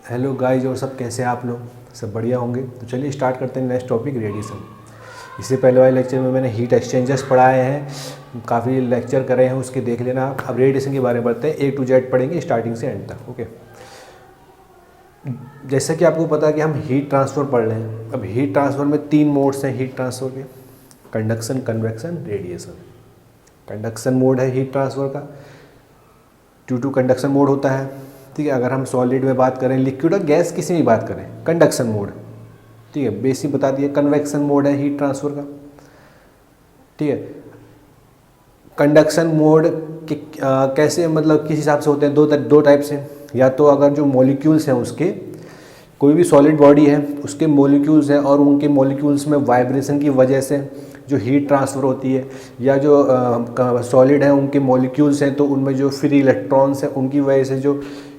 Hello guys, और सब कैसे हैं आप लोग? सब बढ़िया होंगे। तो चलिए स्टार्ट करते हैं नेक्स्ट टॉपिक, रेडिएशन। इससे पहले वाले लेक्चर में मैंने हीट एक्सचेंजर्स पढ़ाए हैं, काफ़ी लेक्चर करे हैं, उसके देख लेना आप। अब रेडिएशन के बारे में पढ़ते हैं, A to Z पढ़ेंगे स्टार्टिंग से एंड तक। ओके, जैसा कि आपको पता है कि हम हीट ट्रांसफ़र पढ़ रहे हैं। अब हीट ट्रांसफ़र में 3 मोड्स हैं हीट ट्रांसफ़र के: conduction, convection, radiation. Conduction mode है हीट ट्रांसफ़र का, ड्यू टू कंडक्शन मोड होता है। ठीक है, अगर हम सॉलिड में बात करें, लिक्विड और गैस किसी में बात करें, कंडक्शन मोड। ठीक है, बेसिक बता दिया। कन्वेक्शन मोड है हीट ट्रांसफ़र का। ठीक है, कंडक्शन मोड के कैसे, मतलब किस हिसाब से होते हैं? दो टाइप से। या तो अगर जो मॉलिक्यूल्स हैं उसके, कोई भी सॉलिड बॉडी है उसके मॉलिक्यूल्स हैं और उनके मॉलिक्यूल्स में वाइब्रेशन की वजह से जो हीट ट्रांसफ़र होती है, या जो सॉलिड है उनके मॉलिक्यूल्स हैं तो उनमें जो फ्री इलेक्ट्रॉन्स हैं उनकी वजह से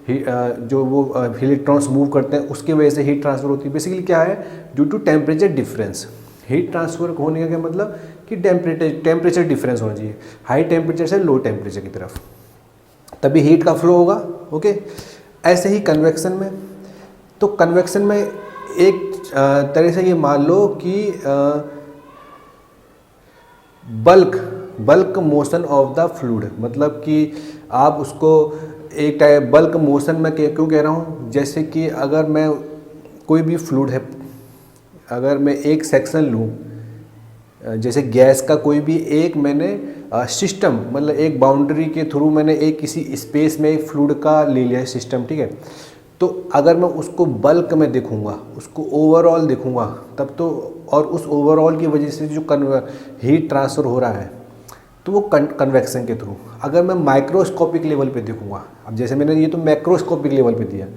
जो वो इलेक्ट्रॉन्स मूव करते हैं उसकी वजह से हीट ट्रांसफ़र होती है। बेसिकली क्या है? Due to temperature difference. Heat transfer होने का क्या मतलब कि टेम्परेचर डिफरेंस होना चाहिए, हाई टेम्परेचर से लो टेम्परेचर की तरफ, तभी हीट का फ्लो होगा। ओके, ऐसे ही कन्वेक्शन में, तो कन्वेक्शन में एक तरह से ये मान लो कि bulk motion of the fluid, मतलब कि आप उसको एक टाइप बल्क मोशन में क्यों कह रहा हूँ? जैसे कि अगर मैं कोई भी फ्लूइड है, अगर मैं एक सेक्शन लूँ, जैसे गैस का कोई भी एक मैंने सिस्टम, मतलब एक बाउंड्री के थ्रू मैंने एक किसी स्पेस में एक फ्लूइड का ले लिया है सिस्टम। ठीक है, तो अगर मैं उसको बल्क में देखूंगा, उसको ओवरऑल देखूंगा, तब तो, और उस ओवरऑल की वजह से जो हीट ट्रांसफ़र हो रहा है तो वो कन्वेक्शन के थ्रू। अगर मैं माइक्रोस्कोपिक लेवल पे देखूंगा, अब जैसे मैंने ये तो मैक्रोस्कोपिक लेवल पे दिया,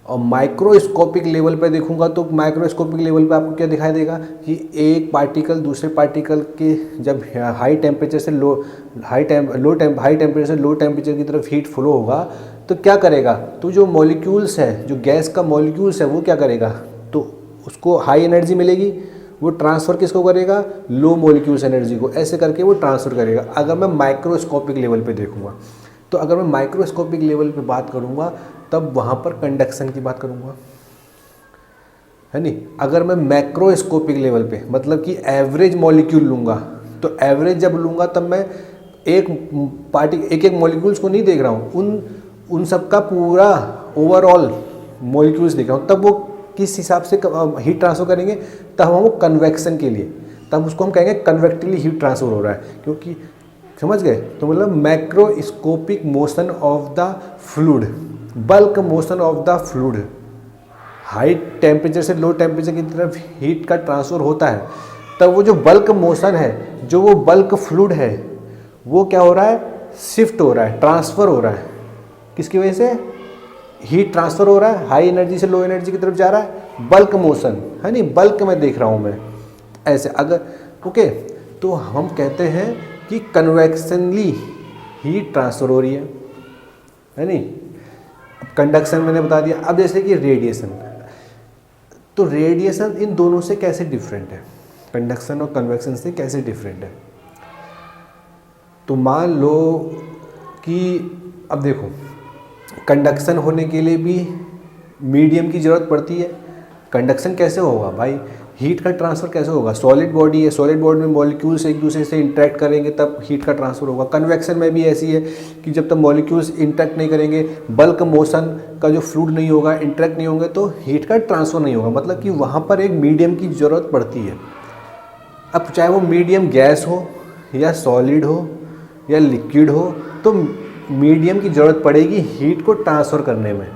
और माइक्रोस्कोपिक लेवल पे देखूंगा तो माइक्रोस्कोपिक लेवल पे आपको क्या दिखाई देगा कि एक पार्टिकल दूसरे पार्टिकल के जब हाई टेम्परेचर से लो टेम्परेचर से लो टेम्परेचर की तरफ हीट फ्लो होगा तो क्या करेगा? तो जो मॉलिक्यूल्स है, जो गैस का मॉलिक्यूल्स है, वो क्या करेगा? तो उसको हाई एनर्जी मिलेगी, वो ट्रांसफ़र किसको करेगा? लो मॉलिक्यूल्स एनर्जी को, ऐसे करके वो ट्रांसफ़र करेगा। अगर मैं माइक्रोस्कोपिक लेवल पे देखूंगा, तो अगर मैं माइक्रोस्कोपिक लेवल पे बात करूंगा तब वहाँ पर कंडक्शन की बात करूंगा, है नहीं। अगर मैं मैक्रोस्कोपिक लेवल पे, मतलब कि एवरेज मॉलिक्यूल लूँगा, तो एवरेज जब लूँगा तब मैं एक मॉलिक्यूल्स को नहीं देख रहा हूँ, उन सब का पूरा ओवरऑल मॉलिक्यूल्स देख रहा हूँ। तब वो किस हिसाब से हीट ट्रांसफ़र करेंगे? तब हम वो कन्वेक्शन के लिए, तब उसको हम कहेंगे कन्वेक्टिवली हीट ट्रांसफ़र हो रहा है, क्योंकि समझ गए? तो मतलब macroscopic motion of the fluid, bulk motion of the fluid, high temperature से लो टेम्परेचर की तरफ हीट का ट्रांसफ़र होता है। तब वो जो बल्क मोशन है, जो वो बल्क फ्लूइड है, वो क्या हो रहा है? शिफ्ट हो रहा है, ट्रांसफ़र हो रहा है। किसकी वजह से? हीट ट्रांसफ़र हो रहा है, हाई एनर्जी से लो एनर्जी की तरफ जा रहा है, बल्क मोशन, है नहीं, बल्क में देख रहा हूँ मैं ऐसे। अगर ओके, तो हम कहते हैं कि कन्वेक्शनली हीट ट्रांसफ़र हो रही है नहीं। कंडक्शन मैंने बता दिया। अब जैसे कि रेडिएशन, तो रेडिएशन इन दोनों से कैसे डिफरेंट है? कंडक्शन और कन्वेक्शन से कैसे डिफरेंट है? तो मान लो कि अब देखो, कंडक्शन होने के लिए भी मीडियम की ज़रूरत पड़ती है। कंडक्शन कैसे होगा भाई? हीट का ट्रांसफ़र कैसे होगा? सॉलिड बॉडी है, सॉलिड बॉडी में मॉलिक्यूल्स एक दूसरे से इंटरेक्ट करेंगे तब हीट का ट्रांसफ़र होगा। कन्वेक्शन में भी ऐसी है कि जब तक मॉलिक्यूल्स इंटरेक्ट नहीं करेंगे, बल्क मोशन का जो फ्लूइड नहीं होगा, इंटरेक्ट नहीं होंगे, तो हीट का ट्रांसफ़र नहीं होगा। मतलब कि वहाँ पर एक मीडियम की ज़रूरत पड़ती है। अब चाहे वो मीडियम गैस हो या सॉलिड हो या लिक्विड हो, तो मीडियम की ज़रूरत पड़ेगी हीट को ट्रांसफ़र करने में,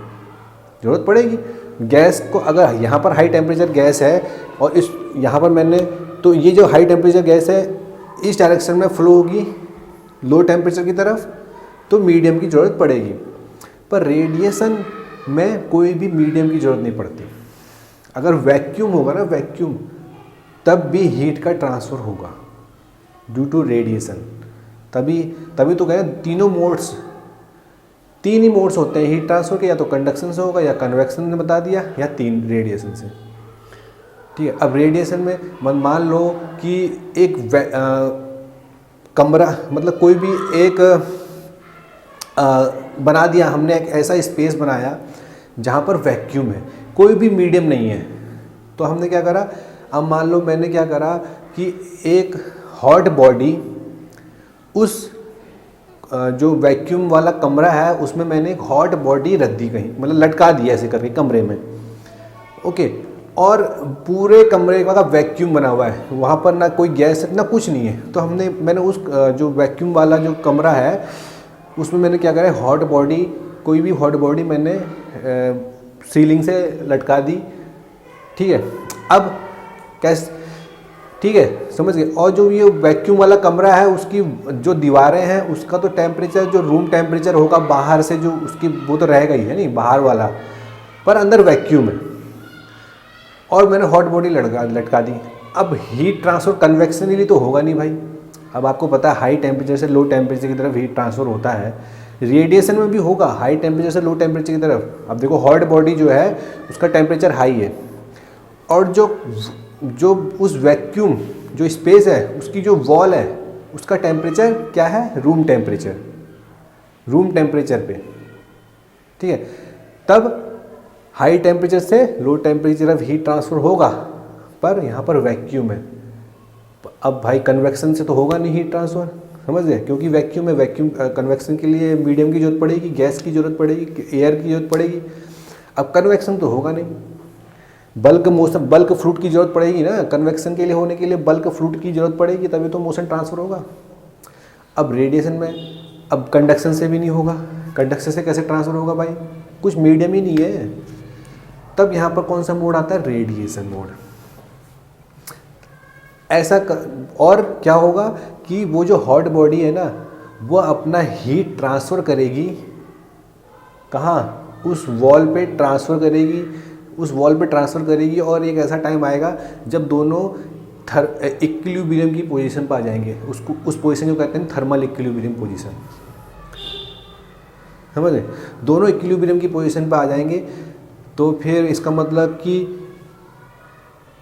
ज़रूरत पड़ेगी। गैस को, अगर यहाँ पर हाई टेम्परेचर गैस है और इस यहाँ पर मैंने, तो ये जो हाई टेम्परेचर गैस है इस डायरेक्शन में फ्लो होगी लो टेम्परेचर की तरफ, तो मीडियम की ज़रूरत पड़ेगी। पर रेडिएशन में कोई भी मीडियम की ज़रूरत नहीं पड़ती। अगर वैक्यूम होगा ना, वैक्यूम, तब भी हीट का ट्रांसफ़र होगा ड्यू टू रेडिएशन। तभी तो कहें तीन ही मोड्स होते हैं हीट ट्रांसफ़र के, या तो कंडक्शन से होगा, या कन्वेक्शन ने बता दिया, या 3 रेडिएशन से। ठीक है, अब रेडिएशन में मान लो कि एक कमरा, मतलब कोई भी एक बना दिया हमने, एक ऐसा स्पेस बनाया जहाँ पर वैक्यूम है, कोई भी मीडियम नहीं है। तो हमने क्या करा, अब मान लो मैंने क्या करा कि एक हॉट बॉडी उस जो वैक्यूम वाला कमरा है उसमें मैंने एक हॉट बॉडी रख दी कहीं, मतलब लटका दिया ऐसे करके कमरे में, ओके। और पूरे कमरे का वैक्यूम बना हुआ है, वहाँ पर ना कोई गैस ना कुछ नहीं है। तो मैंने उस जो वैक्यूम वाला जो कमरा है उसमें मैंने क्या करा, हॉट बॉडी, कोई भी हॉट बॉडी मैंने सीलिंग से लटका दी, ठीक है। अब कैसे, ठीक है, समझ गए। और जो ये वैक्यूम वाला कमरा है उसकी जो दीवारें हैं उसका तो टेम्परेचर जो रूम टेम्परेचर होगा बाहर से जो उसकी, वो तो रहेगा ही है नहीं बाहर वाला, पर अंदर वैक्यूम है। और मैंने हॉट बॉडी लटका दी। अब हीट ट्रांसफ़र कन्वेक्शनली तो होगा नहीं भाई। अब आपको पता है हाई टेम्परेचर से लो टेम्परेचर की तरफ हीट ट्रांसफ़र होता है, रेडिएशन में भी होगा हाई टेम्परेचर से लो टेम्परेचर की तरफ। अब देखो हॉट बॉडी जो है उसका टेम्परेचर हाई है, और जो उस वैक्यूम जो स्पेस है उसकी जो वॉल है उसका टेम्परेचर क्या है, रूम टेम्परेचर पे, ठीक है। तब हाई टेम्परेचर से लो टेम्परेचर अब हीट ट्रांसफ़र होगा, पर यहाँ पर वैक्यूम है। अब भाई कन्वेक्शन से तो होगा नहीं हीट ट्रांसफ़र, समझ गए, क्योंकि वैक्यूम है। वैक्यूम कन्वेक्शन के लिए मीडियम की जरूरत पड़ेगी, गैस की जरूरत पड़ेगी, एयर की जरूरत पड़ेगी। अब कन्वेक्शन तो होगा नहीं, बल्क फ्लूइड की जरूरत पड़ेगी ना, कन्वेक्शन के लिए होने के लिए बल्क फ्लूइड की जरूरत पड़ेगी, तभी तो मोशन ट्रांसफ़र होगा। अब रेडिएशन में, अब कंडक्शन से भी नहीं होगा, कंडक्शन से कैसे ट्रांसफ़र होगा भाई, कुछ मीडियम ही नहीं है। तब यहाँ पर कौन सा मोड आता है, रेडिएशन मोड। और क्या होगा कि वो जो हॉट बॉडी है ना वो अपना हीट ट्रांसफ़र करेगी, कहाँ, उस वॉल पे ट्रांसफ़र करेगी, और एक ऐसा टाइम आएगा जब दोनों इक्विलिब्रियम की पोजीशन पर आ जाएंगे। उस पोजीशन को कहते हैं थर्मल इक्विलिब्रियम पोजीशन, समझे। दोनों इक्विलिब्रियम की पोजीशन पर आ जाएंगे तो फिर इसका मतलब कि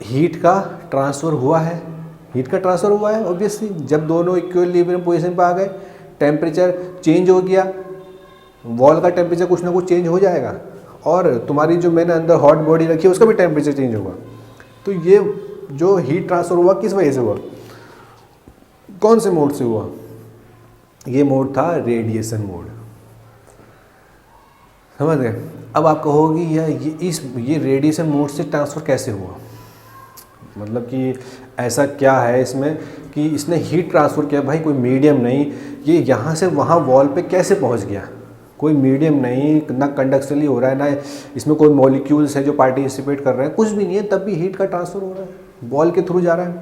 हीट का ट्रांसफ़र हुआ है, ऑब्वियसली। जब दोनों इक्विलिब्रियम पोजीशन पर आ गए, टेम्परेचर चेंज हो गया, वॉल का टेम्परेचर कुछ ना कुछ चेंज हो जाएगा, और तुम्हारी जो मैंने अंदर हॉट बॉडी रखी है उसका भी टेम्परेचर चेंज होगा। तो ये जो हीट ट्रांसफ़र हुआ किस वजह से हुआ, कौन से मोड से हुआ, ये मोड था रेडिएशन मोड, समझ गए। अब आप कहोगे ये रेडिएशन मोड से ट्रांसफ़र कैसे हुआ, मतलब कि ऐसा क्या है इसमें कि इसने हीट ट्रांसफ़र किया। भाई कोई मीडियम नहीं, ये यहाँ से वहाँ वॉल पे कैसे पहुँच गया, कोई मीडियम नहीं, ना कंडक्शनली हो रहा है, ना इसमें कोई मॉलिक्यूल्स है जो पार्टिसिपेट कर रहे हैं, कुछ भी नहीं है, तब भी हीट का ट्रांसफ़र हो रहा है, वॉल के थ्रू जा रहा है।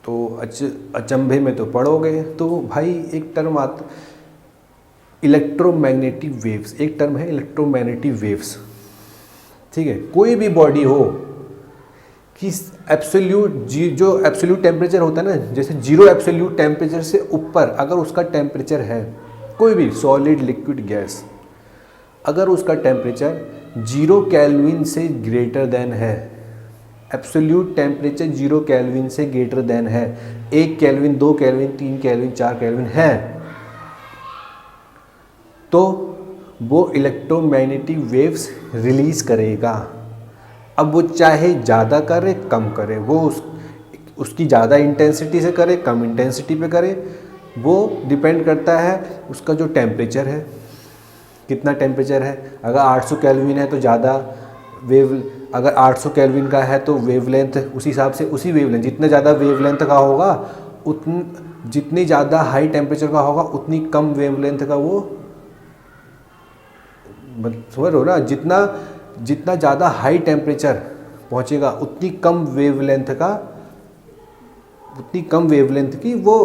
तो अचंभे में तो पड़ोगे। तो भाई एक टर्म आता, इलेक्ट्रोमैग्नेटिक वेव्स, एक टर्म है इलेक्ट्रोमैग्नेटिक वेव्स, ठीक है। कोई भी बॉडी हो कि जो एब्सोल्यूट टेम्परेचर होता है ना, जैसे जीरो एब्सोल्यूट टेम्परेचर से ऊपर अगर उसका टेम्परेचर है, कोई भी सॉलिड लिक्विड गैस, अगर उसका टेम्परेचर 0 केल्विन से ग्रेटर देन है, एब्सोल्यूट टेम्परेचर 0 केल्विन से ग्रेटर देन है, 1 केल्विन, 2 केल्विन, 3 केल्विन, 4 केल्विन है, तो वो इलेक्ट्रोमैग्नेटिक वेव्स रिलीज करेगा। अब वो चाहे ज़्यादा करे कम करे, वो उसकी ज़्यादा इंटेंसिटी से करे कम इंटेंसिटी पे करे, वो डिपेंड करता है उसका जो टेम्परेचर है, कितना टेम्परेचर है। अगर 800 केल्विन है तो ज़्यादा वेव, अगर 800 केल्विन का है तो वेवलेंथ उस हिसाब से, उसी वेवलेंथ, जितना ज़्यादा वेवलेंथ का होगा जितनी ज़्यादा हाई टेम्परेचर का होगा उतनी कम वेवलेंथ का वो, समझ रहे हो ना, जितना ज़्यादा हाई टेम्परेचर पहुँचेगा उतनी कम वेवलेंथ की वो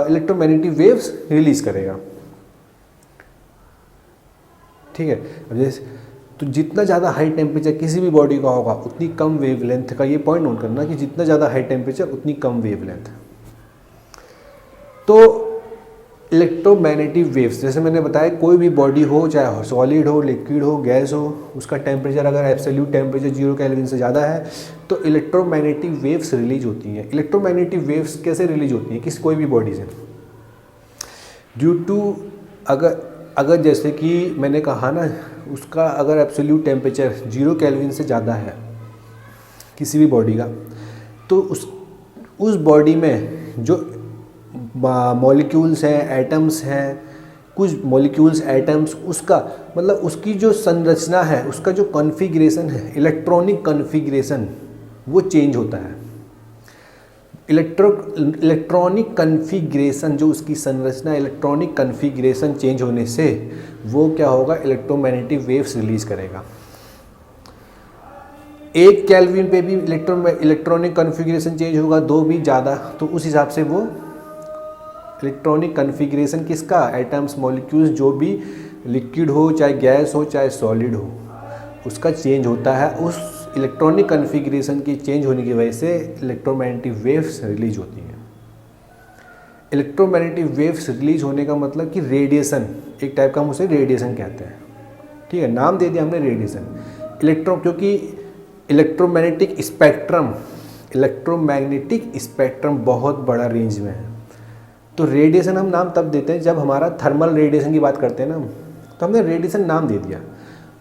इलेक्ट्रोमैग्नेटिक वेव्स रिलीज करेगा, ठीक है। अब जैसे तो जितना ज़्यादा हाई टेम्परेचर किसी भी बॉडी का होगा उतनी कम वेवलेंथ का, ये पॉइंट नोट करना कि जितना ज़्यादा हाई टेम्परेचर उतनी कम वेवलेंथ। तो इलेक्ट्रोमैग्नेटिक वेव्स, जैसे मैंने बताया, कोई भी बॉडी हो, चाहे सॉलिड हो, लिक्विड हो, गैस हो, उसका टेम्परेचर अगर एब्सोल्यूट टेम्परेचर 0 केल्विन से ज़्यादा है तो इलेक्ट्रोमैग्नेटिक वेव्स रिलीज होती हैं। इलेक्ट्रोमैग्नेटिक वेव्स कैसे रिलीज होती हैं किसी कोई भी बॉडी से, ड्यू टू, अगर जैसे कि मैंने कहा ना उसका अगर एब्सोल्यूट टेम्परेचर 0 केल्विन से ज़्यादा है किसी भी बॉडी का, तो उस बॉडी में जो मॉलिक्यूल्स हैं, एटम्स हैं, कुछ मॉलिक्यूल्स एटम्स, उसका मतलब उसकी जो संरचना है, उसका जो कॉन्फ़िगरेशन है, इलेक्ट्रॉनिक कॉन्फ़िगरेशन, वो चेंज होता है। इलेक्ट्रॉनिक कॉन्फ़िगरेशन, जो उसकी संरचना, इलेक्ट्रॉनिक कॉन्फ़िगरेशन चेंज होने से वो क्या होगा, इलेक्ट्रोमैग्नेटिक वेव्स रिलीज करेगा। 1 केल्विन पे भी इलेक्ट्रॉनिक कॉन्फ़िगरेशन चेंज होगा, 2 भी ज़्यादा, तो उस हिसाब से वो इलेक्ट्रॉनिक कॉन्फ़िगरेशन किसका, एटम्स, मॉलिक्यूल्स, जो भी लिक्विड हो, चाहे गैस हो, चाहे सॉलिड हो, उसका चेंज होता है। उस इलेक्ट्रॉनिक कॉन्फ़िगरेशन की चेंज होने की वजह से इलेक्ट्रोमैग्नेटिक वेव्स रिलीज होती हैं। इलेक्ट्रोमैग्नेटिक वेव्स रिलीज होने का मतलब कि रेडिएशन, एक टाइप का हम उसे रेडिएशन कहते हैं, ठीक है, नाम दे दिया हमने रेडिएशन। क्योंकि इलेक्ट्रोमैग्नेटिक स्पेक्ट्रम बहुत बड़ा रेंज में है, तो रेडिएशन हम नाम तब देते हैं जब हमारा थर्मल रेडिएशन की बात करते हैं ना, तो हमने रेडिएशन नाम दे दिया,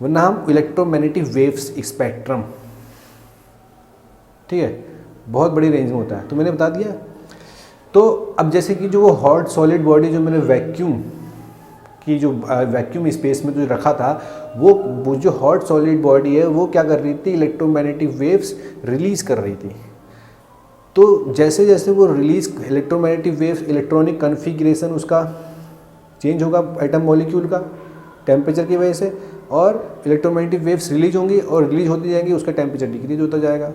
वरना हम इलेक्ट्रोमैग्नेटिक वेव्स स्पेक्ट्रम, ठीक है, बहुत बड़ी रेंज में होता है, तो मैंने बता दिया। तो अब जैसे कि जो वो हॉट सॉलिड बॉडी जो मैंने वैक्यूम स्पेस में जो रखा था, वो जो हॉट सॉलिड बॉडी है वो क्या कर रही थी, इलेक्ट्रोमैग्नेटिक वेव्स रिलीज कर रही थी। तो जैसे जैसे वो release electromagnetic waves, electronic configuration उसका चेंज होगा एटम मॉलिक्यूल का टेम्परेचर की वजह से, और इलेक्ट्रोमैग्नेटिक वेव्स रिलीज होंगी और रिलीज होती जाएंगी, उसका टेम्परेचर डिक्रीज होता जाएगा,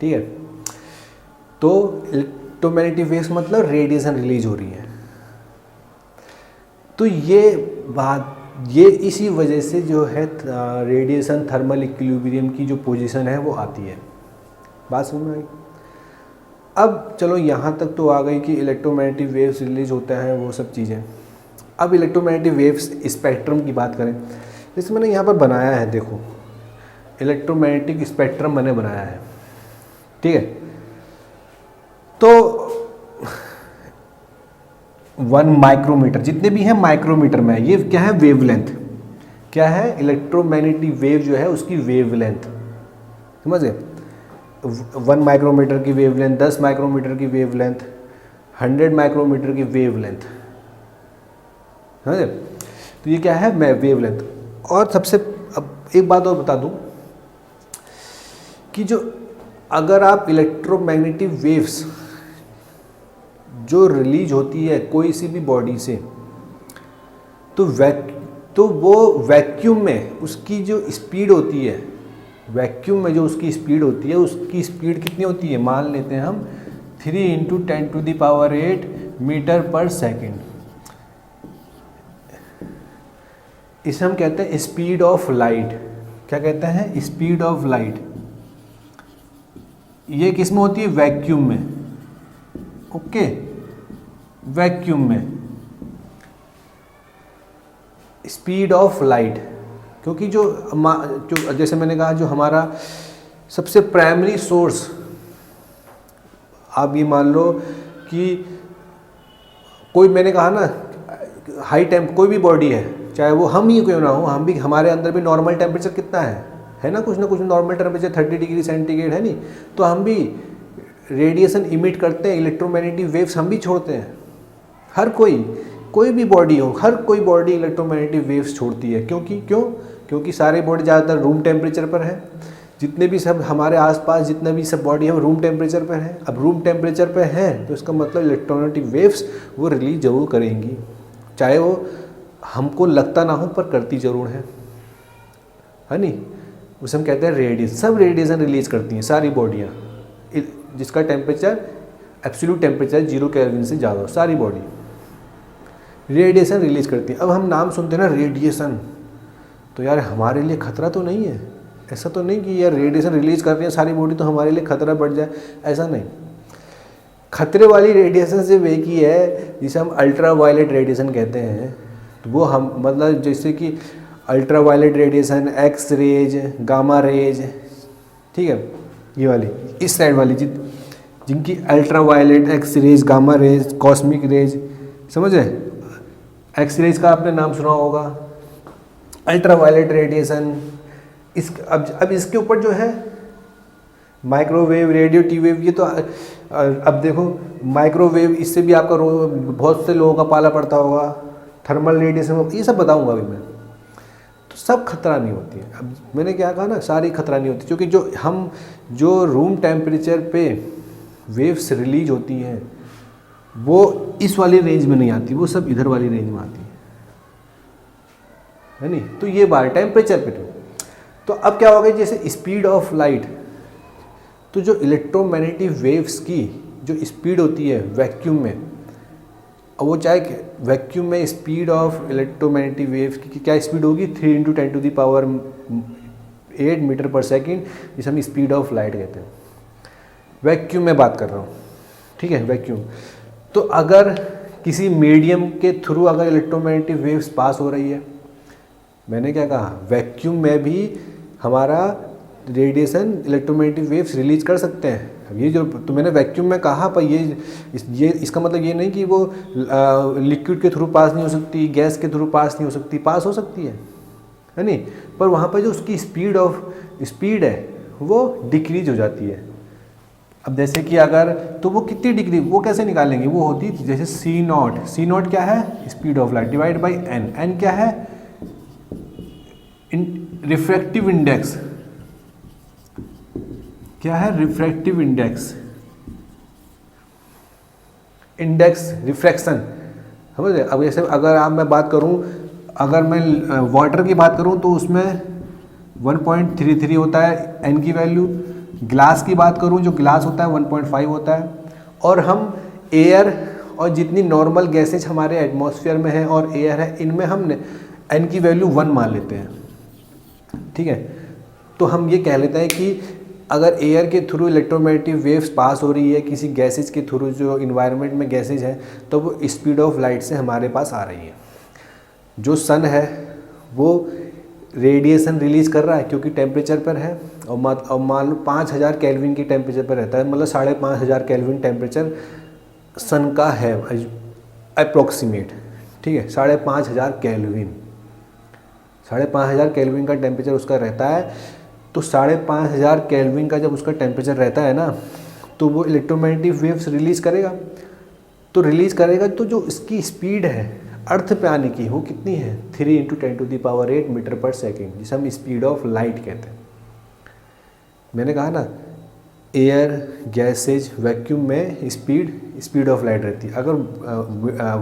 ठीक है। तो इलेक्ट्रोमैग्नेटिक वेव्स मतलब रेडिएशन रिलीज हो रही है। तो ये इसी वजह से जो है रेडिएशन थर्मल इक्विलिब्रियम की जो पोजीशन है वो आती है। बात समझ में आई? अब चलो यहाँ तक तो आ गई कि इलेक्ट्रोमैग्नेटिक वेव्स रिलीज होता है, वो सब चीज़ें। अब इलेक्ट्रोमैग्नेटिक वेव्स स्पेक्ट्रम की बात करें, जैसे मैंने यहाँ पर बनाया है, देखो इलेक्ट्रोमैग्नेटिक स्पेक्ट्रम मैंने बनाया है, ठीक है। तो 1 माइक्रोमीटर, जितने भी हैं माइक्रोमीटर में, ये क्या है, वेवलेंथ, क्या है, इलेक्ट्रोमैग्नेटिक वेव जो है उसकी वेवलेंथ, समझे। 1 माइक्रोमीटर की वेवलेंथ, 10 माइक्रोमीटर की वेवलेंथ, 100 माइक्रोमीटर की वेवलेंथ, समझे। तो ये क्या है, मैं वेवलेंथ। और सबसे अब एक बात और बता दूं कि जो अगर आप इलेक्ट्रोमैग्नेटिक वेव्स जो रिलीज होती है कोई सी भी बॉडी से, तो वो वैक्यूम में उसकी जो स्पीड होती है, वैक्यूम में जो उसकी स्पीड होती है, उसकी स्पीड कितनी होती है, मान लेते हैं हम 3 × 10⁸ मीटर पर सेकेंड। इसे हम कहते हैं स्पीड ऑफ लाइट। क्या कहते हैं, स्पीड ऑफ लाइट। ये किस में होती है, वैक्यूम में, ओके, वैक्यूम में स्पीड ऑफ लाइट। क्योंकि जो जैसे मैंने कहा, जो हमारा सबसे प्राइमरी सोर्स, आप ये मान लो कि कोई, मैंने कहा ना, हाई टेम्प कोई भी बॉडी है, चाहे वो हम ही क्यों ना हो, हम भी, हमारे अंदर भी नॉर्मल टेम्परेचर कितना है ना, कुछ ना कुछ नॉर्मल टेम्परेचर 30 डिग्री सेंटीग्रेड है नहीं, तो हम भी रेडिएशन इमिट करते हैं, इलेक्ट्रोमैग्नेटिक वेव्स हम भी छोड़ते हैं। हर कोई भी बॉडी हो, हर कोई बॉडी इलेक्ट्रोमैग्नेटिक वेव्स छोड़ती है। क्योंकि सारे बॉडी ज़्यादातर रूम टेम्परेचर पर है, जितने भी सब हमारे आसपास जितने भी सब बॉडी है वो रूम टेम्परेचर पर है। अब रूम टेम्परेचर पर है तो इसका मतलब इलेक्ट्रोमैग्नेटिक वेव्स वो रिलीज जरूर करेंगी, चाहे वो हमको लगता ना हो पर करती जरूर है नहीं। उसे हम कहते हैं रेडिएशन। सब रेडिएशन रिलीज करती हैं सारी बॉडियाँ, जिसका टेम्परेचर एब्सोल्यूट टेम्परेचर 0 केल्विन से ज़्यादा हो, सारी बॉडी रेडिएशन रिलीज करती है। अब हम नाम सुनते हैं ना रेडिएशन, तो यार हमारे लिए खतरा तो नहीं है, ऐसा तो नहीं कि यार रेडिएशन रिलीज कर रही है सारी बॉडी तो हमारे लिए खतरा बढ़ जाए, ऐसा नहीं। खतरे वाली रेडिएशन सिर्फ एक ही है, जिसे हम अल्ट्रा वायलेट रेडिएशन कहते हैं। तो वो हम मतलब जैसे कि ultraviolet radiation, X rays, gamma rays, ठीक है, ये वाली इस साइड वाली जिनकी ultraviolet, X rays, gamma rays, cosmic rays, समझे। एक्स रेज का आपने नाम सुना होगा, अल्ट्रावायलेट रेडिएशन, अब इसके ऊपर जो है माइक्रोवेव, रेडियो टी वेव, ये तो अब देखो माइक्रोवेव, इससे भी आपका बहुत से लोगों का पाला पड़ता होगा, थर्मल रेडिएशन, ये सब बताऊंगा अभी मैं। तो सब खतरा नहीं होती है। अब मैंने क्या कहा ना, सारी खतरा नहीं होती, क्योंकि जो रूम टेम्परेचर पे वेव्स रिलीज होती हैं वो इस वाली रेंज में नहीं आती, वो सब इधर वाली रेंज में आती है नहीं। तो ये बात टेम्परेचर पे तो अब क्या होगा, जैसे स्पीड ऑफ लाइट, तो जो इलेक्ट्रोमैग्नेटिक वेव्स की जो स्पीड होती है वैक्यूम में, और वो चाहे वैक्यूम में स्पीड ऑफ इलेक्ट्रोमैग्नेटिक वेव्स की क्या स्पीड होगी, 3 × 10⁸ मीटर पर सेकेंड, जिसे हम स्पीड ऑफ लाइट कहते हैं। वैक्यूम में बात कर रहा हूँ, ठीक है, वैक्यूम। तो अगर किसी मीडियम के थ्रू अगर इलेक्ट्रोमैग्नेटिक वेव्स पास हो रही है, मैंने क्या कहा, वैक्यूम में भी हमारा रेडिएशन इलेक्ट्रोमैग्नेटिक वेव्स रिलीज कर सकते हैं। अब ये जो तो मैंने वैक्यूम में कहा, पर ये इसका मतलब ये नहीं कि वो लिक्विड के थ्रू पास नहीं हो सकती, गैस के थ्रू पास नहीं हो सकती, पास हो सकती है नहीं, पर वहाँ पर जो उसकी स्पीड है वो डिक्रीज हो जाती है। अब जैसे कि अगर, तो वो कितनी डिग्री, वो कैसे निकालेंगे, वो होती जैसे C0 क्या है, speed of light divide by n क्या है, रिफ्रैक्टिव इंडेक्स, क्या है, रिफ्रैक्टिव इंडेक्स रिफ्रैक्शन, समझ रहे। अब जैसे अगर मैं बात करूं, अगर मैं वाटर की बात करूं तो उसमें 1.33 होता है n की वैल्यू। ग्लास की बात करूं, जो ग्लास होता है 1.5 होता है। और हम एयर और जितनी नॉर्मल गैसेज हमारे एटमॉस्फेयर में है और एयर है, इनमें हम n की वैल्यू 1 मान लेते हैं, ठीक है। तो हम ये कह लेते हैं कि अगर एयर के थ्रू इलेक्ट्रोमैग्नेटिक वेव्स पास हो रही है किसी गैसेज के थ्रू, जो इन्वायरमेंट में गैसेज है, तो वो स्पीड ऑफ लाइट से हमारे पास आ रही है। जो सन है वो रेडिएशन रिलीज कर रहा है क्योंकि टेम्परेचर पर है, और मान लो 5000 केल्विन की टेम्परेचर पर रहता है, मतलब 5500 केल्विन टेम्परेचर सन का है अप्रोक्सीमेट, ठीक है, 5500 केल्विन, 5500 केल्विन का टेम्परेचर उसका रहता है। तो 5500 केल्विन का जब उसका टेम्परेचर रहता है ना, तो वो इलेक्ट्रोमैग्नेटिक वेव्स रिलीज़ करेगा। तो जो इसकी स्पीड है अर्थ पे आने की, वो कितनी है, 3 × 10⁸ मीटर पर सेकेंड, जिसे हम स्पीड ऑफ लाइट कहते हैं। मैंने कहा ना, एयर, गैसेज, वैक्यूम में स्पीड ऑफ लाइट रहती है। अगर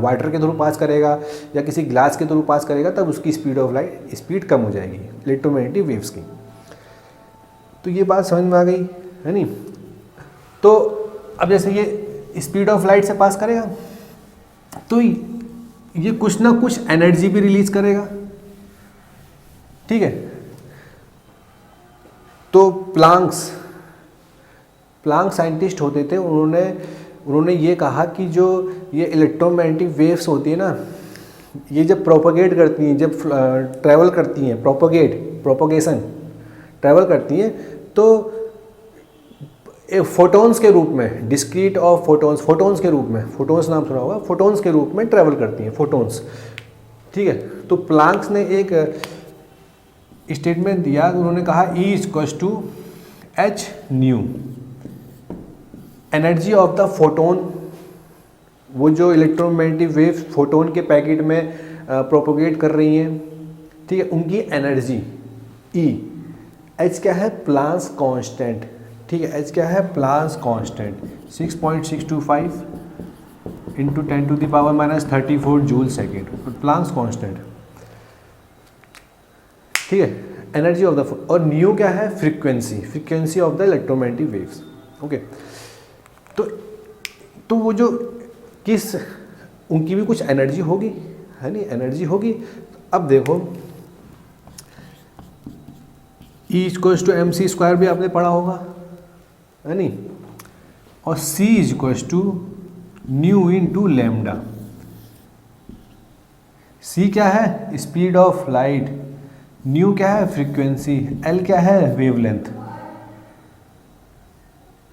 वाटर के थ्रू पास करेगा या किसी ग्लास के थ्रू पास करेगा, तब उसकी स्पीड कम हो जाएगी इलेक्ट्रोमैग्नेटिक वेव्स की। तो ये बात समझ में आ गई है नहीं। तो अब जैसे ये स्पीड ऑफ लाइट से पास करेगा, तो ये कुछ ना कुछ एनर्जी भी रिलीज करेगा, ठीक है। तो प्लांक साइंटिस्ट होते थे, उन्होंने ये कहा कि जो ये इलेक्ट्रोमैग्नेटिक वेव्स होती है ना, ये जब प्रोपोगेट करती हैं, जब ट्रैवल करती हैं, प्रोपोगेशन ट्रैवल करती हैं, तो फोटोन्स के रूप में, डिस्क्रीट ऑफ फोटोन्स के रूप में, फोटोन्स नाम सुना होगा, फोटोन्स के रूप में ट्रैवल करती हैं, फोटोन्स, ठीक है। तो प्लांक्स ने एक स्टेटमेंट दिया, उन्होंने कहा E=h/nu, energy of the photon, वो जो इलेक्ट्रोमैग्नेटिक वेव फोटोन के पैकेट में प्रोपोगेट कर रही हैं, ठीक है, उनकी एनर्जी E। h क्या है, प्लांक्स कांस्टेंट, ठीक है, h क्या है, Planck's constant 6.625 × 10⁻³ joule second, Planck's constant, ठीक है, एनर्जी ऑफ द। और न्यू क्या है, frequency of the electromagnetic waves, okay. तो वो जो उनकी भी कुछ एनर्जी होगी, है नहीं, एनर्जी होगी। अब देखो, E=mc² भी आपने पढ़ा होगा, है नहीं, और C=μ × लैम्डा। C क्या है, स्पीड ऑफ लाइट, न्यू क्या है, फ्रीक्वेंसी, L क्या है, वेवलेंथ,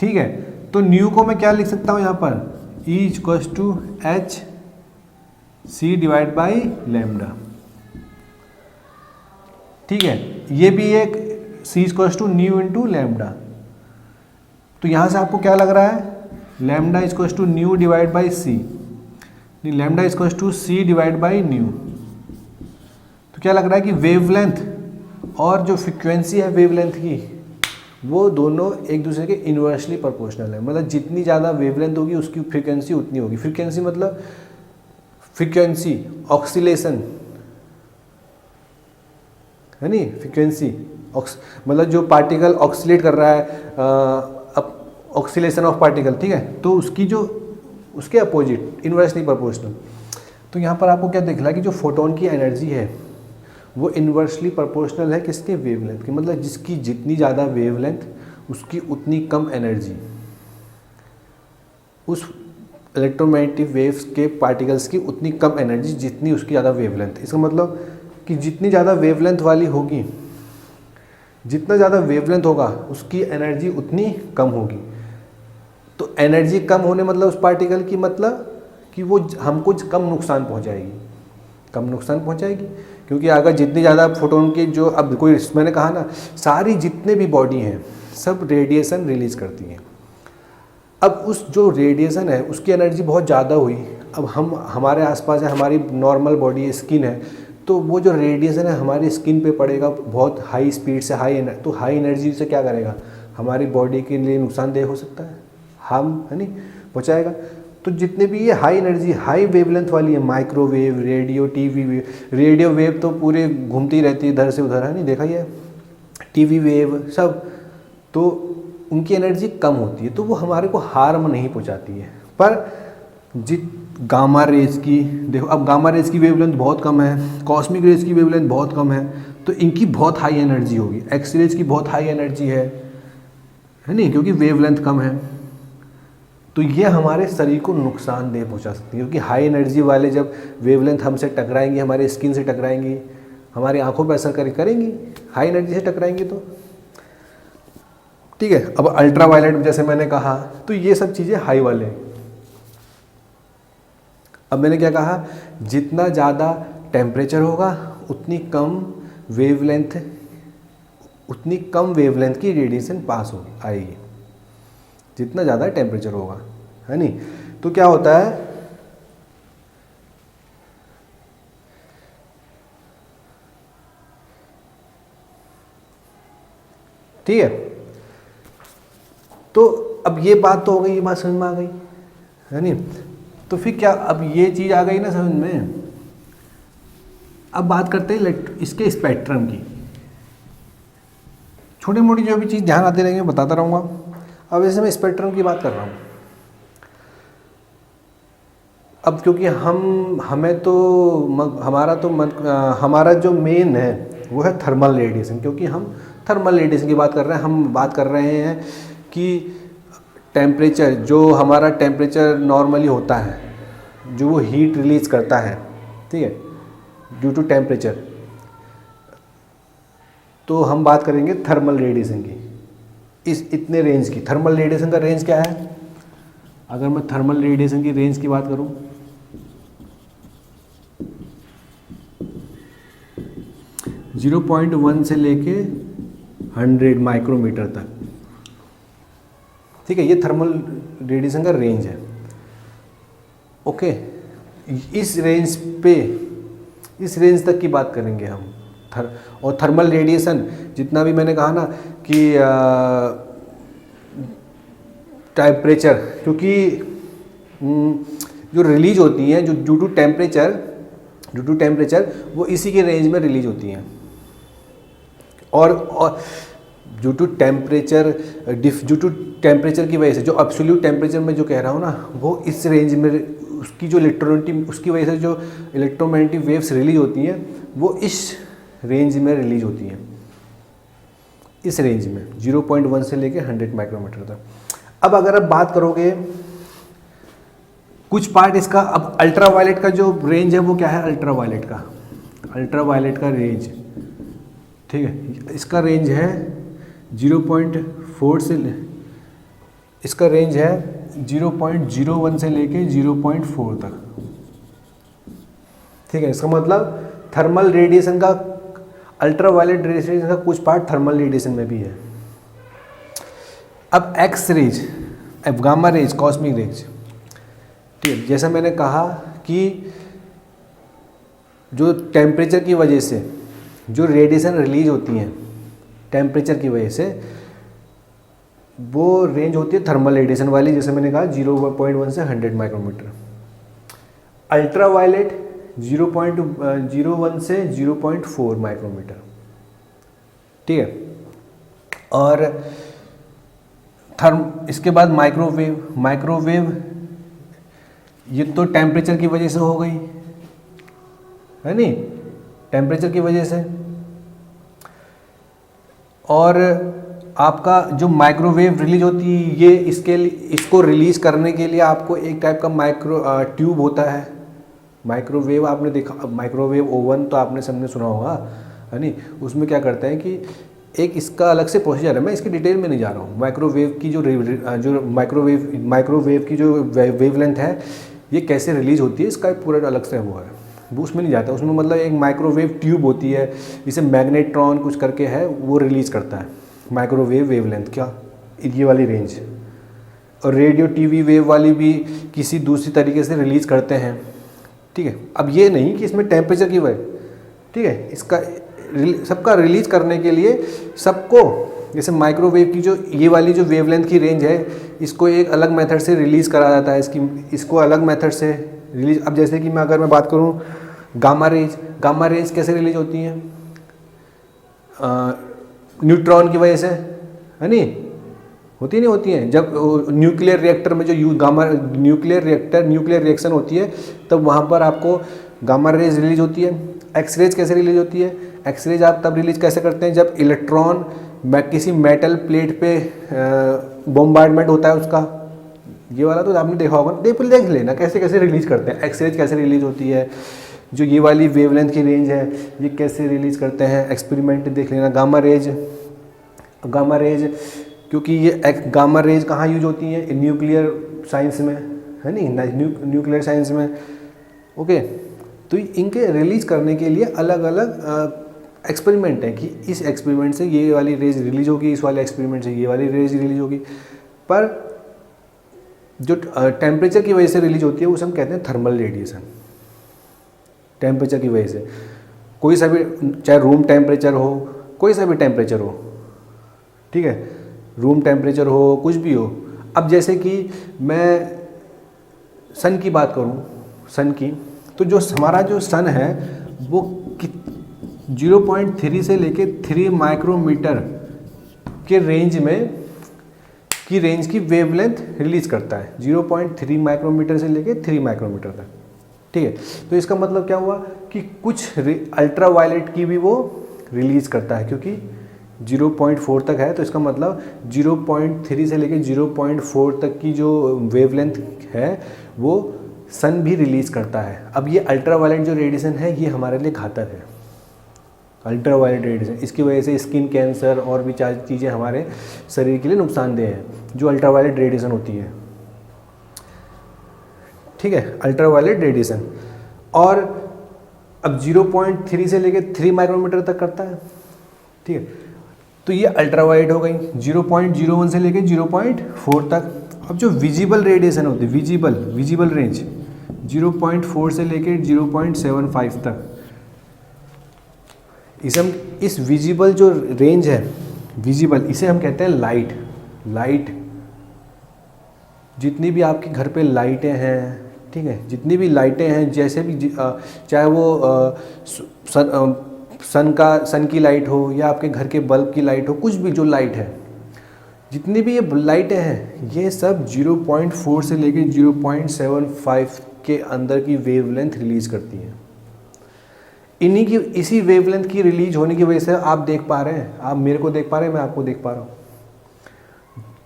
ठीक है। तो न्यू को मैं क्या लिख सकता हूँ यहाँ पर, E=hc/λ, ठीक है, ये भी एक c equals to nu into lambda. तो यहाँ से आपको क्या लग रहा है, lambda equals to nu divide by C, नहीं lambda equals to C divide by nu. तो क्या लग रहा है कि वेवलेंथ और जो फ्रीक्वेंसी है वेवलेंथ की, वो दोनों एक दूसरे के इन्वर्सली प्रोपोर्शनल है। मतलब जितनी ज़्यादा वेवलेंथ होगी उसकी फ्रीक्वेंसी उतनी होगी। फ्रीक्वेंसी मतलब फ्रीक्वेंसी ऑक्सीलेशन है नहीं, फ्रीक्वेंसी मतलब जो पार्टिकल ऑक्सीलेट कर रहा है, ऑक्सीलेशन ऑफ पार्टिकल, ठीक है, तो उसकी जो उसके अपोजिट इन्वर्सली प्रोपोर्शनल। तो यहाँ पर आपको क्या दिख रहा है कि जो फोटोन की एनर्जी है वो इन्वर्सली प्रोपोर्शनल है किसके, वेवलेंथ के। मतलब जिसकी जितनी ज़्यादा वेवलेंथ उसकी उतनी कम एनर्जी, उस इलेक्ट्रोमैग्नेटिक वेव्स के पार्टिकल्स की उतनी कम एनर्जी जितनी उसकी ज़्यादा वेवलेंथ। इसका मतलब कि जितनी ज़्यादा वेवलेंथ वाली होगी, जितना ज़्यादा वेवलेंथ होगा उसकी एनर्जी उतनी कम होगी। तो एनर्जी कम होने मतलब उस पार्टिकल की मतलब कि वो हमको कम नुकसान पहुंचाएगी, कम नुकसान पहुंचाएगी। क्योंकि अगर जितनी ज़्यादा फोटोन की जो, अब कोई मैंने कहा ना सारी जितने भी बॉडी हैं सब रेडिएशन रिलीज करती हैं। अब उस जो रेडिएशन है उसकी एनर्जी बहुत ज़्यादा हुई, अब हम हमारे आसपास है, हमारी नॉर्मल बॉडी स्किन है, तो वो जो रेडिएशन है हमारी स्किन पे पड़ेगा बहुत हाई स्पीड से, तो हाई एनर्जी से क्या करेगा, हमारी बॉडी के लिए नुकसानदेह हो सकता है, हार्म है नहीं पहुँचाएगा। तो जितने भी ये हाई एनर्जी हाई वेवलेंथ वाली है, microwave, radio, TV wave, radio wave तो पूरे घूमती रहती है इधर से उधर, है नहीं, देखा ही है, टीवी वेव सब, तो उनकी एनर्जी कम होती है, तो वो हमारे को हार्म नहीं पहुंचाती है। पर गामा रेज की देखो, अब गामा रेज की वेवलेंथ बहुत कम है, कॉस्मिक रेज की वेवलेंथ बहुत कम है, तो इनकी बहुत हाई एनर्जी होगी। एक्स रेज की बहुत हाई एनर्जी है नहीं, क्योंकि वेवलेंथ कम है, तो ये हमारे शरीर को नुकसानदेह पहुंचा सकती है। क्योंकि हाई एनर्जी वाले जब वेवलेंथ हमसे टकराएंगी, हमारे स्किन से टकराएंगी, हमारी आंखों पर असर करेंगी, हाई एनर्जी से टकराएंगी तो ठीक है। अब अल्ट्रा वायलेट जैसे मैंने कहा, तो ये सब चीज़ें हाई वाले। अब मैंने क्या कहा, जितना ज़्यादा टेम्परेचर होगा उतनी कम वेवलेंथ, उतनी कम वेवलेंथ की रेडिएशन पास होगी आएगी, जितना ज़्यादा टेम्परेचर होगा, है नहीं। तो क्या होता है, ठीक है। तो अब ये बात तो हो गई, ये बात समझ में आ गई, है नहीं। तो फिर क्या, अब ये चीज़ आ गई ना समझ में। अब बात करते हैं इसके स्पेक्ट्रम की। छोटी मोटी जो भी चीज़ ध्यान आते रहेंगे बताता रहूँगा। अब जैसे मैं स्पेक्ट्रम की बात कर रहा हूँ, अब क्योंकि हमें तो हमारा जो मेन है वो है थर्मल रेडिएशन, क्योंकि हम थर्मल रेडिएशन की बात कर रहे हैं। हम बात कर रहे हैं कि टेम्परेचर, जो हमारा टेम्परेचर नॉर्मली होता है, जो वो हीट रिलीज करता है, ठीक है, ड्यू टू टेम्परेचर, तो हम बात करेंगे थर्मल रेडिएशन की, इस इतने रेंज की। थर्मल रेडिएशन का रेंज क्या है, अगर मैं थर्मल रेडिएशन की रेंज की बात करूं, जीरो 0.1 से लेके 100 माइक्रोमीटर तक, ठीक है, ये थर्मल रेडिएशन का रेंज है। ओके, इस रेंज तक की बात करेंगे हम। और थर्मल रेडिएशन जितना भी मैंने कहा ना कि टेम्परेचर, क्योंकि जो रिलीज होती हैं, जो ड्यू टू टेम्परेचर वो इसी के रेंज में रिलीज होती हैं। और ड्यू टू टेम्परेचर की वजह से, जो एब्सोल्यूट टेम्परेचर में जो कह रहा हूँ ना, वो इस रेंज में, उसकी जो उसकी वजह से जो इलेक्ट्रोमैग्नेटिक वेव्स रिलीज होती हैं वो इस रेंज में रिलीज होती हैं, इस रेंज में 0.1 से लेके 100 माइक्रोमीटर तक। अब अगर आप बात करोगे कुछ पार्ट इसका, अब अल्ट्रावायलेट का जो रेंज है वो क्या है, अल्ट्रावायलेट का रेंज, ठीक है, इसका रेंज है 0.4 से, इसका रेंज है 0.01 से लेके 0.4 तक, ठीक है। इसका मतलब थर्मल रेडिएशन का अल्ट्रा वायलेट रेडिएशन का कुछ पार्ट थर्मल रेडिएशन में भी है। अब एक्स रेज, अब गामा रेज, कॉस्मिक रेज, ठीक है, जैसा मैंने कहा कि जो टेम्परेचर की वजह से जो रेडिएशन रिलीज होती हैं टेम्परेचर की वजह से, वो रेंज होती है थर्मल रेडिएशन वाली, जैसे मैंने कहा 0.1 से 100 माइक्रोमीटर। अल्ट्रा वायलेट 0.01 से 0.4 माइक्रोमीटर, ठीक है। और इसके बाद माइक्रोवेव ये तो टेम्परेचर की वजह से हो गई, है नहीं, टेम्परेचर की वजह से। और आपका जो माइक्रोवेव रिलीज होती है, ये इसको रिलीज करने के लिए आपको एक टाइप का ट्यूब होता है। माइक्रोवेव आपने देखा, माइक्रोवेव ओवन तो आपने सबने सुना होगा, है नहीं। उसमें क्या करते हैं कि एक इसका अलग से प्रोसीजर है, मैं इसकी डिटेल में नहीं जा रहा हूँ। माइक्रोवेव की जो माइक्रोवेव की जो वेवलेंथ है, ये कैसे रिलीज होती है, इसका एक पूरा अलग से वो है, वो उसमें नहीं जाता। उसमें मतलब एक माइक्रोवेव ट्यूब होती है, जिसे मैग्नेट्रॉन कुछ करके है, वो रिलीज करता है माइक्रोवेव वेवलेंथ, क्या ये वाली रेंज। और रेडियो टीवी वेव वाली भी किसी दूसरी तरीके से रिलीज करते हैं, ठीक है। अब ये नहीं कि इसमें टेम्परेचर की वजह, ठीक है, इसका सबका रिलीज करने के लिए सबको, जैसे माइक्रोवेव की जो ये वाली जो वेवलेंथ की रेंज है, इसको एक अलग मेथड से रिलीज़ करा जाता है, इसको अलग मेथड से रिलीज। अब जैसे कि अगर मैं बात करूँ गामा रेज कैसे रिलीज होती हैं, न्यूट्रॉन की वजह से, है नहीं, होती हैं। जब न्यूक्लियर रिएक्टर में जो न्यूक्लियर रिएक्शन होती है, तब वहाँ पर आपको गामा रेज रिलीज होती है। एक्स रेज कैसे रिलीज होती है, एक्स रेज आप तब रिलीज कैसे करते हैं जब इलेक्ट्रॉन किसी मेटल प्लेट पे बॉम्बार्डमेंट होता है उसका, ये वाला तो आपने देखा होगा, देख लेना कैसे कैसे रिलीज करते हैं। एक्स रेज कैसे रिलीज होती है, जो ये वाली वेवलेंथ की रेंज है, ये कैसे रिलीज करते हैं, एक्सपेरिमेंट देख लेना। गामा रेज क्योंकि ये गामा रेज कहाँ यूज होती हैं, न्यूक्लियर साइंस में, है नहीं, न्यूक्लियर साइंस में, ओके। तो इनके रिलीज करने के लिए अलग अलग एक्सपेरिमेंट है कि इस एक्सपेरिमेंट से ये वाली रेज रिलीज होगी, इस वाले एक्सपेरिमेंट से ये वाली रेज रिलीज होगी। पर जो टेम्परेचर की वजह से रिलीज होती है उसे हम कहते हैं थर्मल रेडिएशन। टेम्परेचर की वजह से कोई सा भी, चाहे रूम टेम्परेचर हो, कोई सा भी टेम्परेचर हो, ठीक है, रूम टेम्परेचर हो, कुछ भी हो। अब जैसे कि मैं सन की बात करूं, सन की, तो जो हमारा जो सन है वो 0.3 से लेके 3 माइक्रोमीटर के रेंज में की वेवलेंथ रिलीज करता है, 0.3 माइक्रोमीटर से लेके 3 माइक्रोमीटर तक, ठीक है। तो इसका मतलब क्या हुआ कि कुछ अल्ट्रा वायलेट की भी वो रिलीज करता है, क्योंकि 0.4 तक है, तो इसका मतलब 0.3 से लेके 0.4 तक की जो वेवलेंथ है वो सन भी रिलीज करता है। अब ये अल्ट्रा वायलेट जो रेडिएशन है, ये हमारे लिए घातक है, अल्ट्रा वायलेट रेडिएशन। इसकी वजह से स्किन कैंसर और भी चीज़ें हमारे शरीर के लिए नुकसानदेह है, जो अल्ट्रा वायलेट रेडिएशन होती है, ठीक है, अल्ट्रा वायलेट रेडिएशन। और अब 0.3 से लेकर 3 माइक्रोमीटर तक करता है, ठीक है। तो ये अल्ट्रा वायलेट हो गई, 0.01 से लेकर 0.4 तक। अब जो विजिबल रेडिएशन होती है, विजिबल रेंज 0.4 से लेकर 0.75 तक, इस विजिबल जो रेंज है, विजिबल, इसे हम कहते हैं लाइट। जितनी भी आपके घर पे लाइटें हैं, ठीक है, जितनी भी लाइटें हैं, जैसे भी चाहे वो सन की लाइट हो या आपके घर के बल्ब की लाइट हो, कुछ भी जो लाइट है, जितनी भी ये लाइटें हैं, ये सब 0.4 से लेकर 0.75 के अंदर की वेवलेंथ रिलीज करती हैं। इसी वेवलेंथ की रिलीज होने की वजह से आप देख पा रहे हैं, आप मेरे को देख पा रहे हैं, मैं आपको देख पा रहा हूँ।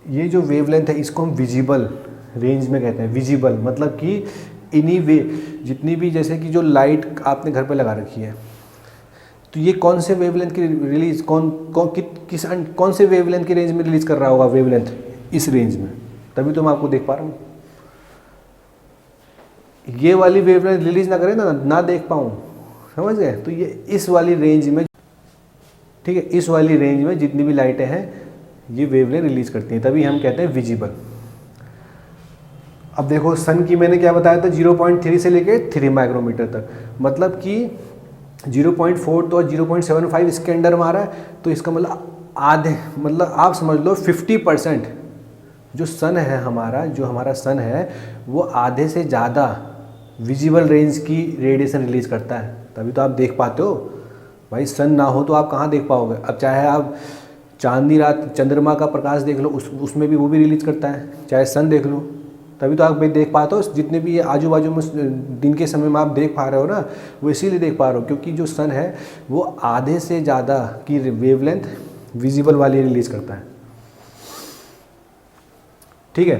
ये जो वेवलेंथ है, इसको हम विजिबल रेंज में कहते हैं। विजिबल मतलब कि जितनी भी, जैसे कि जो लाइट आपने घर पे लगा रखी है, तो ये कौन से वेवलेंथ की रिलीज, कौन से वेवलेंथ की रेंज में रिलीज कर रहा होगा वेवलेंथ, इस रेंज में, तभी तो मैं आपको देख पा रहा हूँ। ये वाली वेवलेंथ रिलीज ना करे ना देख पाऊँ, समझ गए। तो ये इस वाली रेंज में, ठीक है, इस वाली रेंज में जितनी भी लाइटें हैं ये वेवलेंथ रिलीज करती हैं, तभी हम कहते हैं विजिबल। अब देखो सन की मैंने क्या बताया था, 0.3 से लेके 3 माइक्रोमीटर तक, मतलब कि 0.4 तो 0.75 इसके अंडर मारा है, तो इसका मतलब आधे, मतलब आप समझ लो 50% जो सन है हमारा, जो हमारा सन है वो आधे से ज़्यादा विजिबल रेंज की रेडिएशन रिलीज करता है, तभी तो आप देख पाते हो। भाई सन ना हो तो आप कहाँ देख पाओगे। अब चाहे आप चांदनी रात चंद्रमा का प्रकाश देख लो, उसमें भी वो भी रिलीज करता है, चाहे सन देख लो, तभी तो आप भाई देख पाते हो। जितने भी ये आजू बाजू में दिन के समय में आप देख पा रहे हो ना, वो इसीलिए देख पा रहे हो क्योंकि जो सन है वो आधे से ज़्यादा की वेवलेंथ विजिबल वाली रिलीज करता है। ठीक है,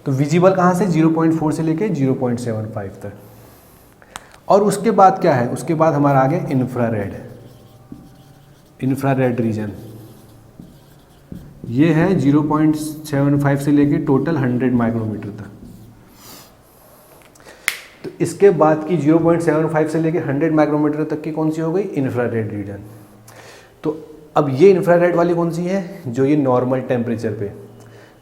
तो विजिबल कहाँ से, 0.4 से लेके 0.75 तक। और उसके बाद क्या है, उसके बाद हमारा आ गया इंफ्रारेड। इंफ्रारेड रीजन ये है 0.75 से लेके टोटल 100 माइक्रोमीटर तक। तो इसके बाद की 0.75 से लेके 100 माइक्रोमीटर तक की कौन सी हो गई, इंफ्रारेड रीजन। तो अब ये इंफ्रारेड वाली कौन सी है, जो ये नॉर्मल टेम्परेचर पे,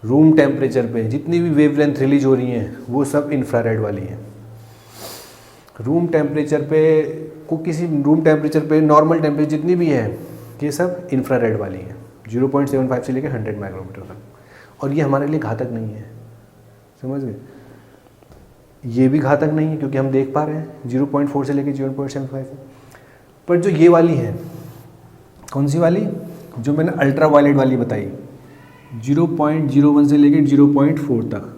रूम टेम्परेचर पे जितनी भी वेवलेंथ रिलीज हो रही हैं वो सब इंफ्रारेड वाली हैं। रूम टेम्परेचर पे किसी रूम टेम्परेचर पे नॉर्मल टेम्परेचर जितनी भी है ये सब इंफ्रारेड वाली हैं, 0.75 से लेकर 100 माइक्रोमीटर तक। और ये हमारे लिए घातक नहीं है, समझ गए, ये भी घातक नहीं है क्योंकि हम देख पा रहे हैं 0.4 से लेकर 0.75। पर जो ये वाली है, कौन सी वाली, जो मैंने अल्ट्रा वायलेट वाली बताई, 0.01 से लेकर 0.4 तक,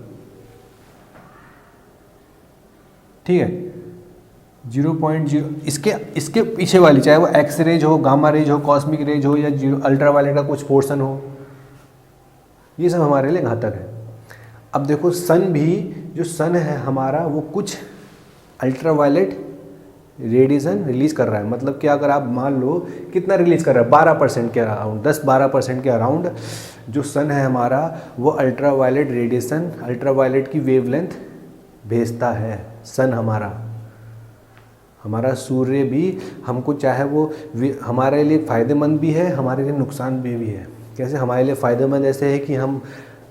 ठीक है, 0.0 इसके पीछे वाली, चाहे वो एक्स रेज हो, गामा रेज हो, कॉस्मिक रेज हो, या अल्ट्रा वायलेट का कुछ पोर्शन हो, ये सब हमारे लिए घातक है। अब देखो सन भी, जो सन है हमारा वो कुछ अल्ट्रा वायलेट रेडिएशन रिलीज़ कर रहा है, मतलब कि अगर आप मान लो कितना रिलीज़ कर रहा है, 12% के अराउंड, 10-12% के अराउंड जो सन है हमारा वो ultraviolet radiation, ultraviolet की वेवलेंथ भेजता है। सन हमारा सूर्य भी हमको, चाहे वो हमारे लिए फ़ायदेमंद भी है, हमारे लिए नुकसान भी है। कैसे कैसे लिए फ़ायदेमंद ऐसे है कि हम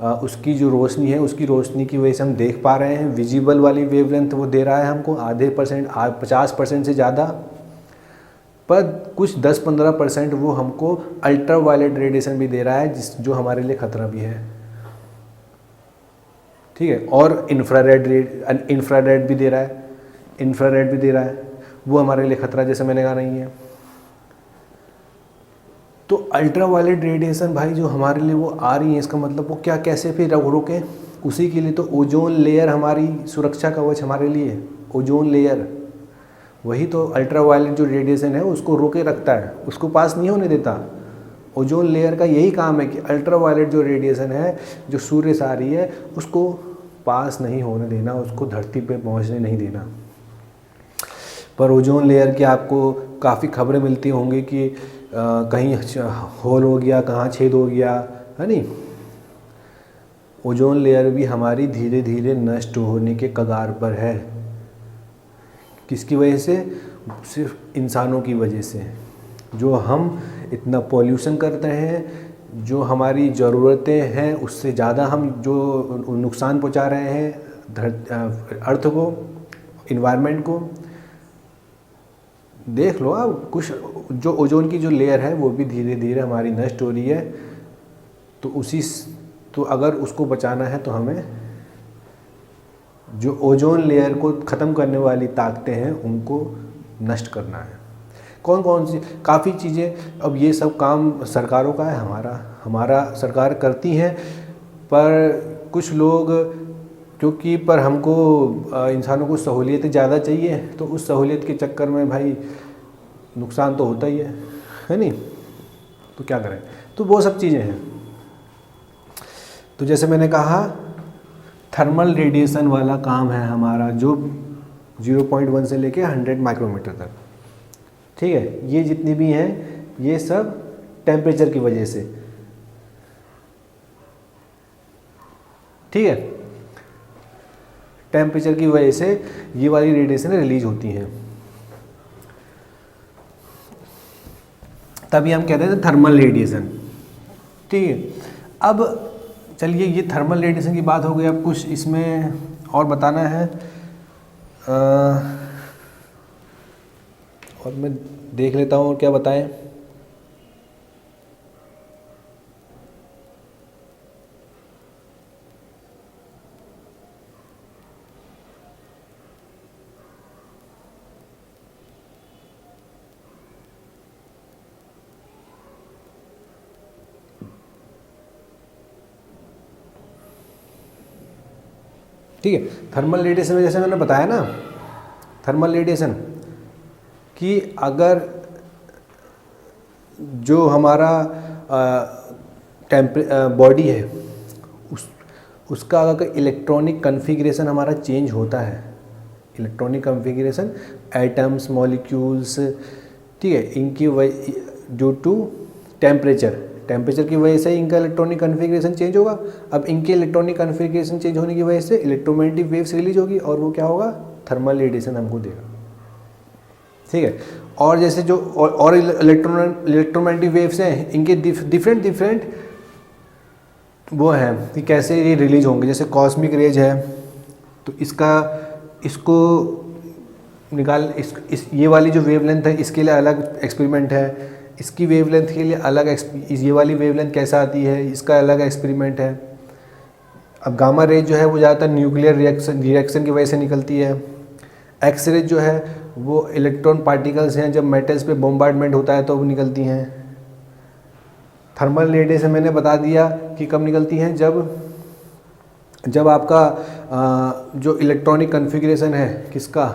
उसकी जो रोशनी है, उसकी रोशनी की वजह से हम देख पा रहे हैं, विजिबल वाली वेवलेंथ वो दे रहा है हमको आधे परसेंट, 50% से ज़्यादा। पर कुछ 10-15% वो हमको अल्ट्रा वायलेट रेडिएशन भी दे रहा है, जो हमारे लिए खतरा भी है। ठीक है, और इंफ्रारेड भी दे रहा है, इंफ्रारेड भी दे रहा है, वो हमारे लिए खतरा जैसे मैंने कहा नहीं है। तो अल्ट्रा वायलेट रेडिएशन भाई जो हमारे लिए वो आ रही है, इसका मतलब वो क्या, कैसे फिर रोके, उसी के लिए तो ओजोन लेयर हमारी सुरक्षा कवच हमारे लिए, ओजोन लेयर वही तो अल्ट्रा वायलेट जो रेडिएशन है उसको रोके रखता है, उसको पास नहीं होने देता। ओजोन लेयर का यही काम है कि अल्ट्रा वायलेट जो रेडिएशन है जो सूर्य से आ रही है उसको पास नहीं होने देना, उसको धरती पे पहुंचने नहीं देना। पर ओजोन लेयर की आपको काफ़ी खबरें मिलती होंगी कि कहीं होल हो गया, कहाँ छेद हो गया, है नहीं। ओजोन लेयर भी हमारी धीरे धीरे नष्ट होने के कगार पर है। किसकी वजह से? सिर्फ इंसानों की वजह से, जो हम इतना पॉल्यूशन करते हैं, जो हमारी ज़रूरतें हैं उससे ज़्यादा हम जो नुकसान पहुंचा रहे हैं अर्थ को, इन्वायरमेंट को। देख लो आप, कुछ जो ओजोन की जो लेयर है वो भी धीरे धीरे हमारी नष्ट हो रही है। तो अगर उसको बचाना है तो हमें जो ओजोन लेयर को ख़त्म करने वाली ताकतें हैं उनको नष्ट करना है। कौन कौन सी, काफ़ी चीज़ें। अब ये सब काम सरकारों का है, हमारा सरकार करती हैं, पर कुछ लोग क्योंकि पर हमको इंसानों को सहूलियतें ज़्यादा चाहिए, तो उस सहूलियत के चक्कर में भाई नुकसान तो होता ही है नहीं। तो क्या करें, तो वो सब चीज़ें हैं। तो जैसे मैंने कहा थर्मल रेडिएशन वाला काम है हमारा, जो 0.1 से लेके 100 माइक्रोमीटर तक। ठीक है, ये जितनी भी हैं ये सब टेम्परेचर की वजह से, ठीक है, टेम्परेचर की वजह से ये वाली रेडिएशन रिलीज होती हैं। तभी हम कहते हैं थर्मल रेडिएशन। ठीक है, अब चलिए ये थर्मल रेडिएशन की बात हो गई, अब कुछ इसमें और बताना है। और मैं देख लेता हूँ क्या बताएं। ठीक है, थर्मल रेडिएशन में जैसे मैंने बताया ना, थर्मल रेडिएशन कि अगर जो हमारा बॉडी है उसका अगर इलेक्ट्रॉनिक कन्फिग्रेशन हमारा चेंज होता है, इलेक्ट्रॉनिक कन्फिग्रेशन एटम्स मॉलिक्यूल्स, ठीक है, इनकी ड्यू टू टेम्परेचर की वजह से इनका इलेक्ट्रॉनिक कन्फिग्रेशन चेंज होगा। अब इनके इलेक्ट्रॉनिक कन्फिग्रेशन चेंज होने की वजह से इलेक्ट्रोमैग्नेटिक वेव्स रिलीज होगी और वो क्या होगा, थर्मल रेडिएशन हमको देगा। ठीक है, और जैसे जो और इलेक्ट्रोमैग्नेटिक वेव्स हैं, इनके डिफरेंट वो हैं कि कैसे ये रिलीज होंगे। जैसे कॉस्मिक रेज है तो इसको निकाल ये वाली जो वेवलेंथ है इसके लिए अलग एक्सपेरिमेंट है, इसकी वेवलेंथ के लिए अलग ये वाली वेवलेंथ कैसा आती है इसका अलग एक्सपेरिमेंट है। अब गामा रेज जो है वो ज़्यादातर न्यूक्लियर रिएक्शन की वजह से निकलती है। एक्स रेज जो है वो इलेक्ट्रॉन पार्टिकल्स हैं, जब मेटल्स पे बॉम्बार्डमेंट होता है तो वो निकलती हैं। थर्मल रेडिएशन मैंने बता दिया कि कब निकलती हैं, जब आपका जो इलेक्ट्रॉनिक कन्फिग्रेशन है किसका,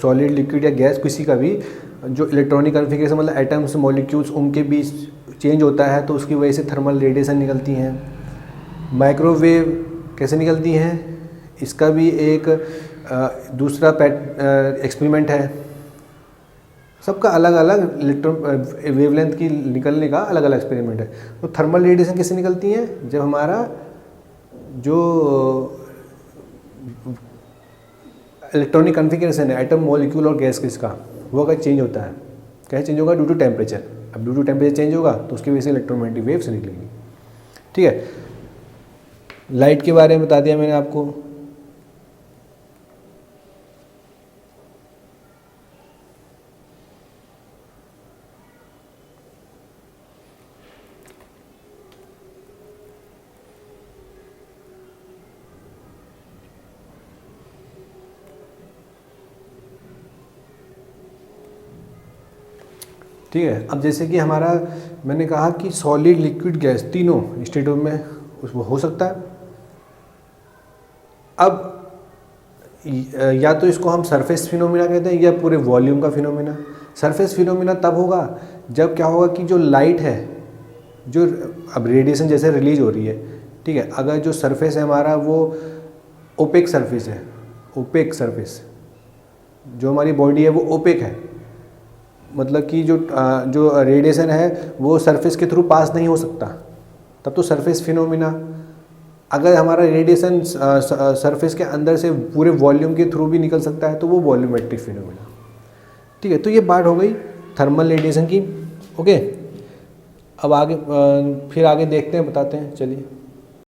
सॉलिड लिक्विड या गैस किसी का भी जो इलेक्ट्रॉनिक कन्फिग्रेशन मतलब एटम्स मॉलिक्यूल्स उनके बीच चेंज होता है तो उसकी वजह से थर्मल रेडिएशन निकलती हैं। माइक्रोवेव कैसे निकलती हैं, इसका भी एक दूसरा एक्सपेरिमेंट है। सबका अलग अलग इलेक्ट्रॉन वेवलेंथ की निकलने का अलग अलग एक्सपेरिमेंट है। तो थर्मल रेडिएशन कैसे निकलती हैं, जब हमारा जो इलेक्ट्रॉनिक कन्फिग्रेशन है एटम मॉलिक्यूल और गैस किसका वो अगर चेंज होता है, कैसे चेंज होगा, ड्यू टू टेम्परेचर। अब ड्यू टू टेम्परेचर चेंज होगा तो उसकी वजह से इलेक्ट्रोमैग्नेटिक वेव्स निकलेंगी। ठीक है, लाइट के बारे में बता दिया मैंने आपको। ठीक है, अब जैसे कि हमारा मैंने कहा कि सॉलिड लिक्विड गैस तीनों स्टेटों में उसको हो सकता है। अब या तो इसको हम सरफेस फिनोमिना कहते हैं या पूरे वॉल्यूम का फिनोमिना। सरफेस फिनोमिना तब होगा जब क्या होगा कि जो लाइट है, जो अब रेडिएशन जैसे रिलीज हो रही है, ठीक है, अगर जो सरफेस है हमारा वो ओपेक सरफेस है, ओपेक सरफेस जो हमारी बॉडी है वो ओपेक है, मतलब कि जो रेडिएशन है वो सरफेस के थ्रू पास नहीं हो सकता, तब तो सरफेस फिनोमिना। अगर हमारा रेडिएशन सरफेस के अंदर से पूरे वॉल्यूम के थ्रू भी निकल सकता है तो वो वॉल्यूमेट्रिक फिनोमिना। ठीक है, तो ये बात हो गई थर्मल रेडिएशन की। ओके, अब आगे फिर आगे देखते हैं, बताते हैं, चलिए।